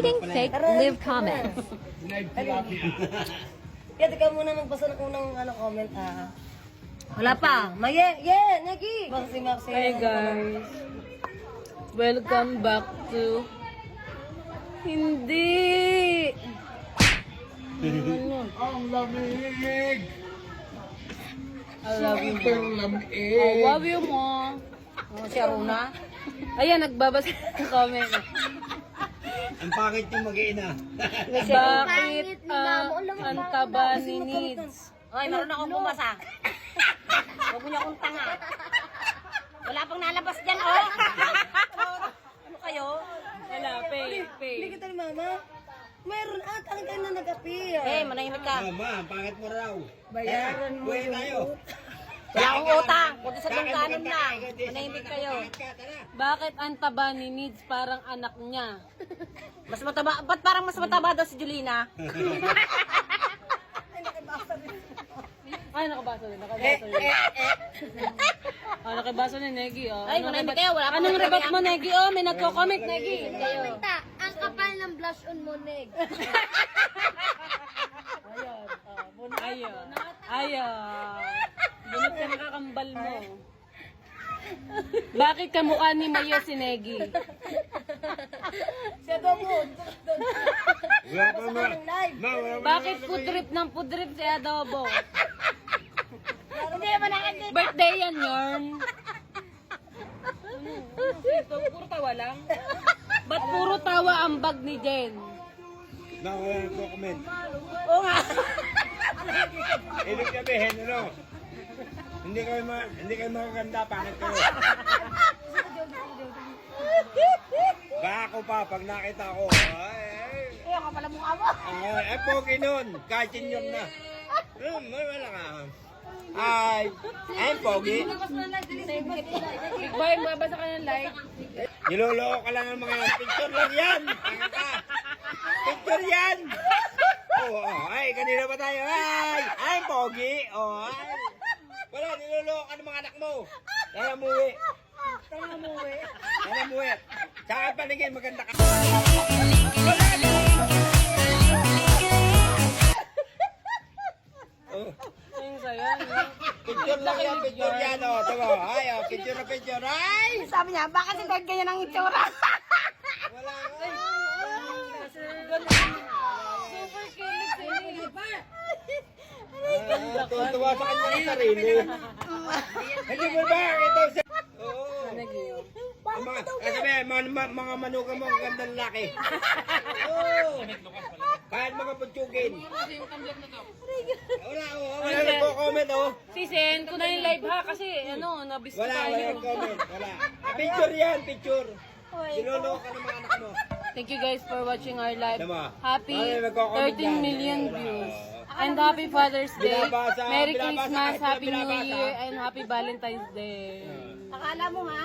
Reading fake live comments. Kaya tika muna magbasa ng unang comment Wala pa. Nagi. Basta si Maxi. Hi guys. Welcome back to... Hindi! Ang lamig! I love you Super mo. lamig! I love you mo. Si Aruna. Ayan, nagbabasa ng comment. Ang pangit yung mag-iina. Bakit ang taba ni Needs? Ay, meron akong bumasa. Huwag mo niya akong tanga. Wala pang nalabas dyan, oh. Ano kayo? Wala, pay. Hindi kita ni Mama. Meron alin kayo na nag-appear. Eh, manahimik ka. Mama, ang pangit mo raw. Bayaran mo Buhay tayo. Wala akong utang. Kundi sa tungkanon lang. Manahimik kayo. Bakit ang taba ni Needs parang anak niya? Mas mataba. Ba't parang mas mataba daw si Julina? Ay, nakabasa din. Nakabasa ni Negi, oh. Ay, manahimik kayo. Wala Anong rebat mo, Negi? Oh, may nagko-comment, Negi. Kayo. Ang kapal ng blush on mo, Neg. Ayun. Bunot ka nakakambal mo. Bakit kamukha ni Mayo si Negi? Siya daw po. Wala pa ma. Bakit pudrip ng pudrip si Adobo? Hindi naman nakakita. Birthday yan, Yorn. Ito, puro tawa lang. Ba't puro tawa ang bag ni Jen? Wala nagko-comment. Oo nga. Ibig sabihin, ano? Hindi kayo magaganda, pangit kayo. Baka ako pa, pag nakita ko, Kaya ka pala mukha mo. ay, pogi nun. Kahit senior na. Wala ka. Ay, pogi. Big Boy, mabasa ka ng like. Niloloko ka lang ng mga yan. Picture lang yan. Tanga ka. Picture yan. Ay, kanina pa tayo. Ay, pogi. Ay. Wala, niloloko ka ng mga anak mo. Kaya muwi. Kaya muwi. Saka paningin, maganda ka. Ayun sa'yo, no? Picture lang yan, picture yan. Diba? Ay, picture na picture. Ay! Sabi niya, bakit si Dad ganyan ang itsura? Wala. Super kilig si Negi. Tuwa sa kanya ng sarili. Hindi mo ba? Ito sa... Oo. Mga manuka mo, ang gandang laki. Oo. Kahit mga putsugin. Wala nagko-comment, Si Sen, ko na yung live ha kasi nabis ko Wala tayo. nagko-comment, wala. Picture yan, picture. Sinuloko ka ng mga anak mo. Thank you guys for watching our live. Tama. Happy Ay, nagko-comment 13 yan. million views. And Happy Father's Day. Binabasa, Merry binabasa, Christmas, kahit Happy New binabasa. Year, and Happy Valentine's Day. Akala mo ha?